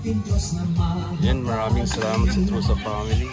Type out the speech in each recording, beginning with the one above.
Yan, maraming salamat sa True sa Family.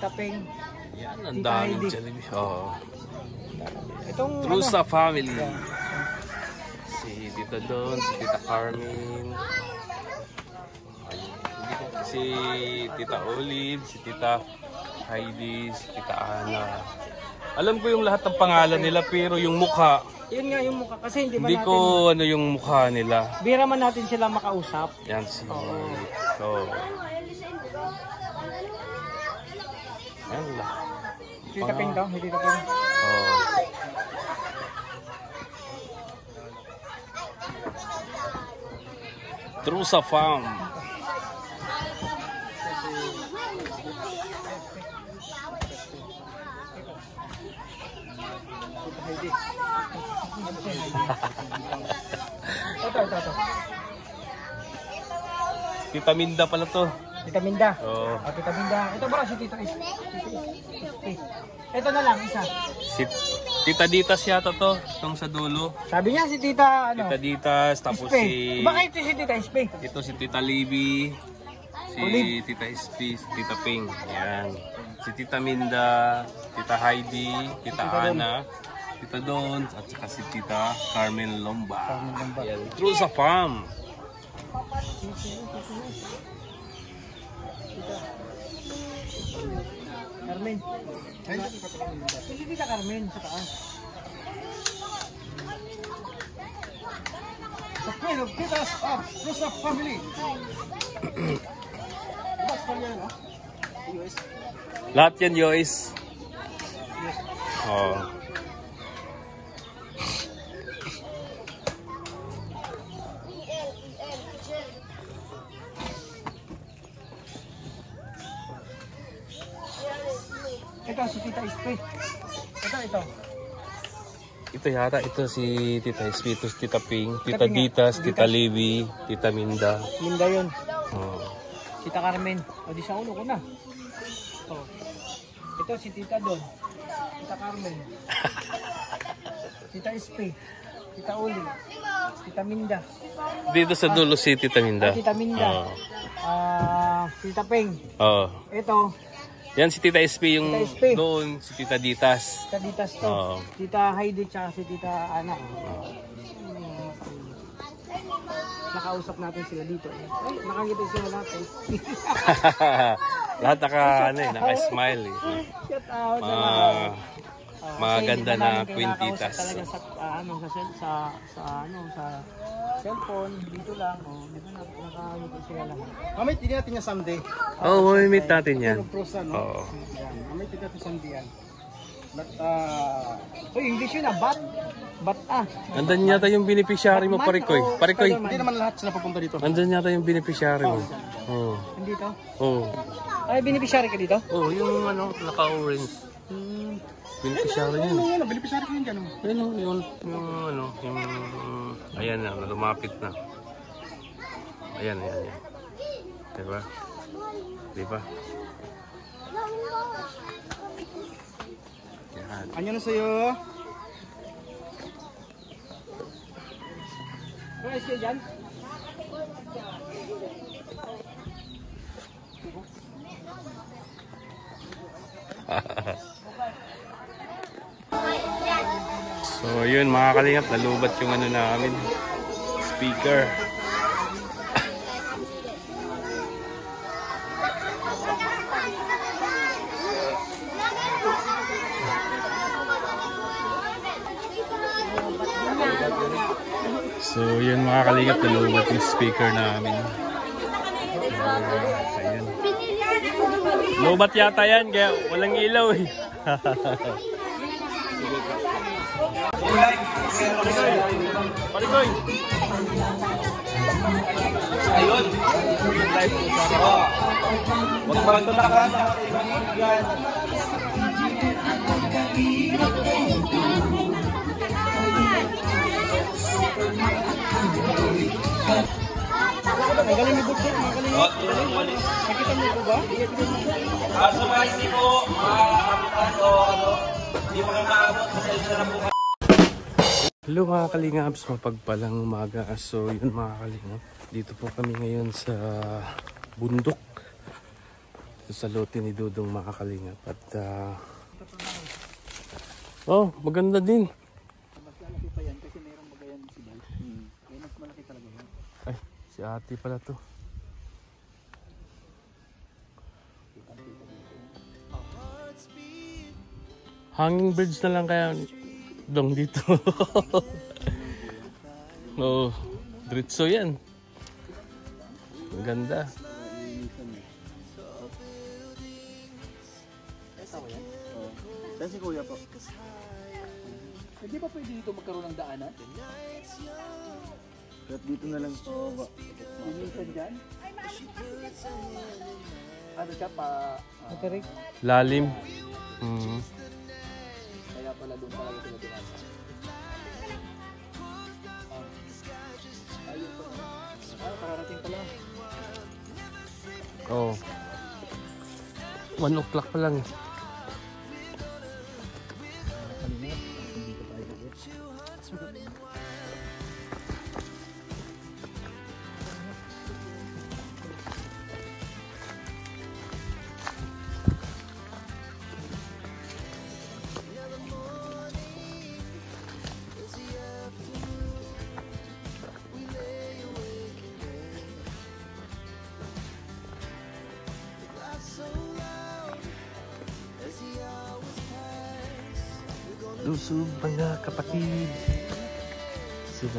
Taping. Yan, ang daming Jollibee. Oh. Itong True sa Family. Si Tita Don, si Tita Carmen. Si Tita Olive, si Tita Heidi, si Tita Ana. Alam ko yung lahat ng pangalan nila pero yung mukha. Yun nga yung mukha kasi hindi Hindi natin, ko ano yung mukha nila. bira man natin sila makausap. Yan si Yan lang. Hindi taping daw, hindi taping. Oh. True sa Fam. Ito. Tita Minda pala to. Tita Minda. Oo. Oh, Tita Minda. Ito ba si Tita Is? Ito na lang, isa. Si Tita Ditas yata to, itong sa dulo. Sabi niya si Tita, ano? Tita Ditas, tapos Ispe. si... Baka ito si Tita Ispe. Ito si Tita Libby, si Olive. Tita Ispi, si Tita Ping. Yan. Si Tita Minda, Tita Heidi, Tita Ana, Tita Don, at saka si Tita Carmen Lomba. Yan. True sa Fam. Carmen. Si Tita Carmen sa taas. The Queen of Titas of True sa Family. Lahat yan, Joyce. Oh. Ito si Tita Ispe. Ito. Ito yata, ito si Tita Ispi, ito si Tita Ping, Tita Ditas, Tita Libby, Tita Minda. Minda yun. Oh. Tita Carmen. O di sa ulo ko na. Oh. Ito si Tita Don. Tita Carmen. Tita Ispe. Tita Uli. Tita Minda. Dito sa dulo si Tita Minda. Tita Minda. Oh. Tita Peng. Oh. Ito. Yan si Tita SP yung Tita SP. doon, si Tita Ditas. Tita Ditas to. Oo. Tita Heidi tsaka si Tita Ana. Nakausap natin sila dito. Ay, nakangiti sila natin. Lahat naka-smile eh. Shout out sa Maganda na kwintitas. Talaga sa cellphone dito lang dito na nakakita sila lang. Mamay hindi natin yung someday. Oh, mamimit natin yan. Oo. Mamay hindi natin someday yan. But English yun bat. Andan yata yung beneficiary mo, Parikoy. Parikoy. hindi naman lahat sila papunta dito. Andan yata yung beneficiary mo. Oh. Dito? Oh. Ay, beneficiary ka dito? Oh, yung naka-orange. Beneficiary yan. Ano, beneficiary ko yun dyan. Ayan na, lumapit na. Ayan. Diba? Yan. Ano na sa'yo? Ayos kayo dyan? So yun mga kalingap, nalubat yung namin, speaker. So yun mga kalingap, nalubat yung speaker namin. Ayan. Lubat yata yan, kaya walang ilaw eh. Parikoy. Ayun. Live po sa Huwag magtulakan ng kaibigan. Magaling ni Bukit, magaling. Nakita mo ko ba? Kaso ba hindi po makakabutan o hindi mo makakabot kasi isa na po. Hello mga kalingabs, mapagpalang umaga. So yun mga kalingap, dito po kami ngayon sa bundok. Ito sa lote ni Dudong mga kalingap. At oh, maganda din. Mas lalaki pa yan kasi mayroong magayan si Bal. Kaya mas malaki talaga yan. Ay, si ate pala to. Hanging birds na lang kaya dong dito. Oh, diretso yan. Ang ganda. Saan si Kuya po? Hindi ba pwede dito magkaroon ng daanan? Kahit dito na lang po ba? Linisan dyan? Ano siya pa? Lalim. Kaya pala doon talaga sila dinasa. Ayun pa naman. Kararating pa lang. Oh. 1 o'clock pa lang. Lusog mga kapatid. Sila.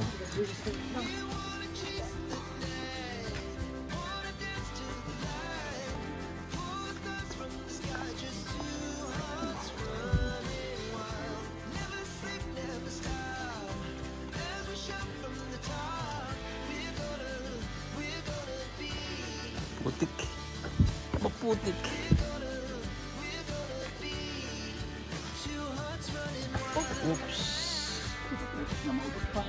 Putik. Maputik. Oops. Namaubot pa.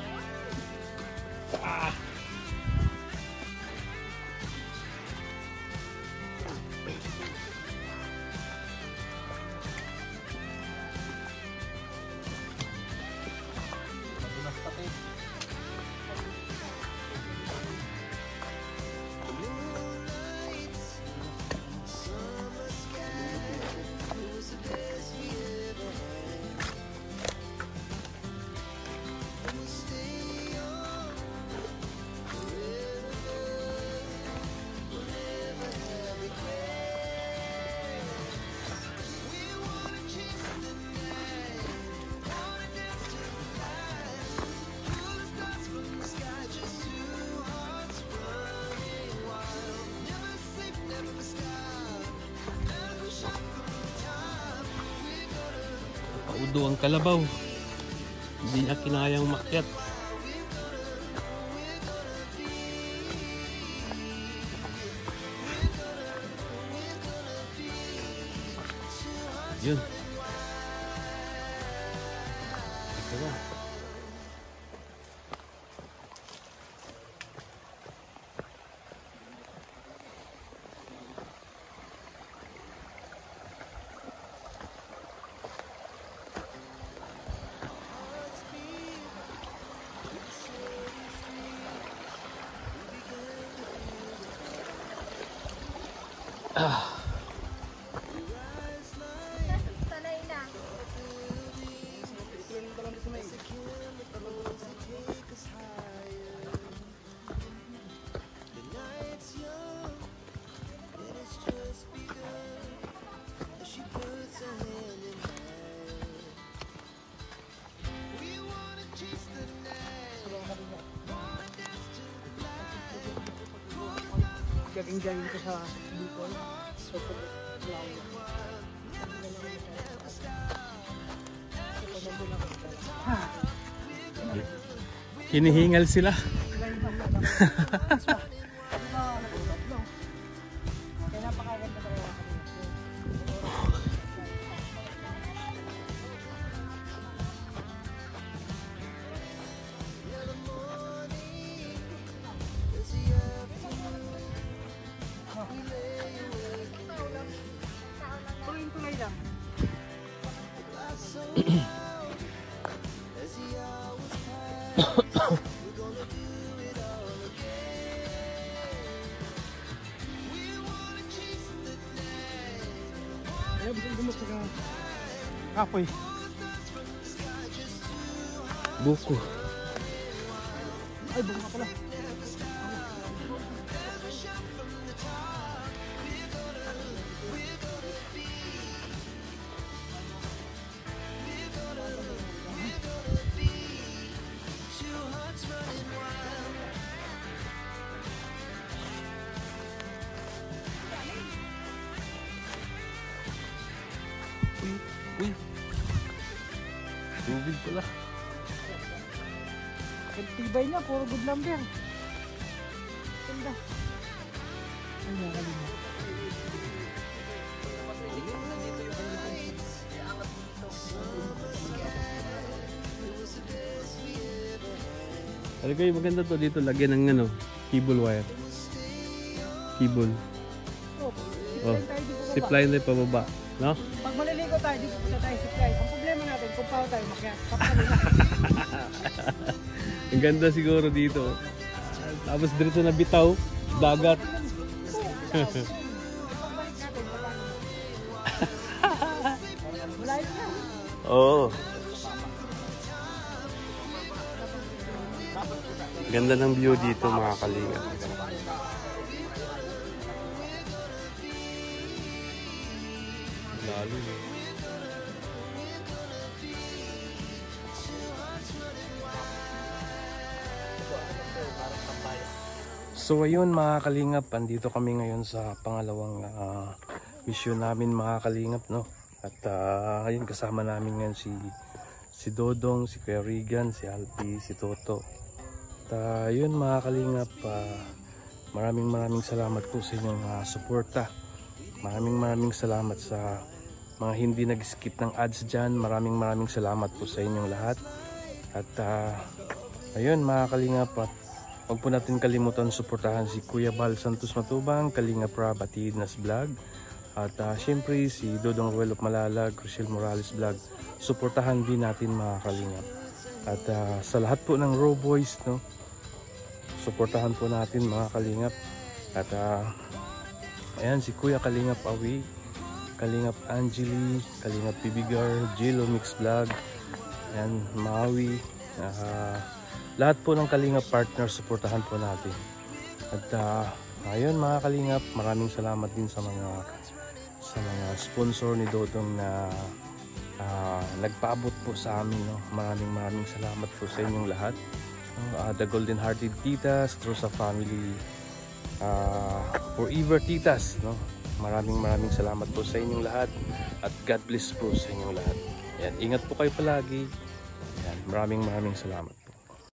Paudo ang kalabaw. Hindi na kinayang makyat. Yun. Ito na. Jogging-jogging ko sa Bicol. So, hinihingal sila. Kaya napaka Ayaw, gusto ka kapoy. Buko. Ay, buko ka pala. Uy. Tubig pala. Tibay niya, puro good number. Ganda. Ay, nakalimut. Alam kayo, maganda to dito, lagyan ng ano, cable wire. Cable. Oh, zip line na pababa, no? Pag maliligo tayo, dito po tayo zip line. Ang problema natin, kung paano tayo makyat. Ang ganda siguro dito. Tapos dito na bitaw, dagat. Malahit na. Oo. Ganda ng view dito mga kalinga. Lalo eh. So ayun mga kalingap, andito kami ngayon sa pangalawang mission namin mga kalingap, no? At ayun, kasama namin ngayon si Dodong, si Kuya Regan, si Alpi, si Toto. At ayun mga kalingap, maraming salamat po sa inyong suporta. Maraming salamat sa mga hindi nag-skip ng ads dyan. Maraming salamat po sa inyong lahat. At ayun mga kalingap, huwag po natin kalimutan suportahan si Kuya Bal Santos Matubang, Kalinga Prab at Idnas Vlog. At syempre si Dodong Ruel of Malalag, Rochelle Morales Vlog. Suportahan din natin mga kalingap. At sa lahat po ng Raw Boys, no, suportahan po natin mga kalingap. At ayan si Kuya Kalingap Awi, Kalingap Angeli, Kalingap Pibigar, Jilo Mix Vlog, ayan Maui, lahat po ng Kalingap partner suportahan po natin. At ayun mga Kalingap, maraming salamat din sa mga sponsor ni Dodong na nagpaabot po sa amin, no? Maraming salamat po sa inyong lahat. The Golden Hearted Titas, Trosa Family, Forever Titas, no? Maraming salamat po sa inyong lahat at God bless po sa inyong lahat. Ayan, ingat po kayo palagi. Ayan, maraming salamat.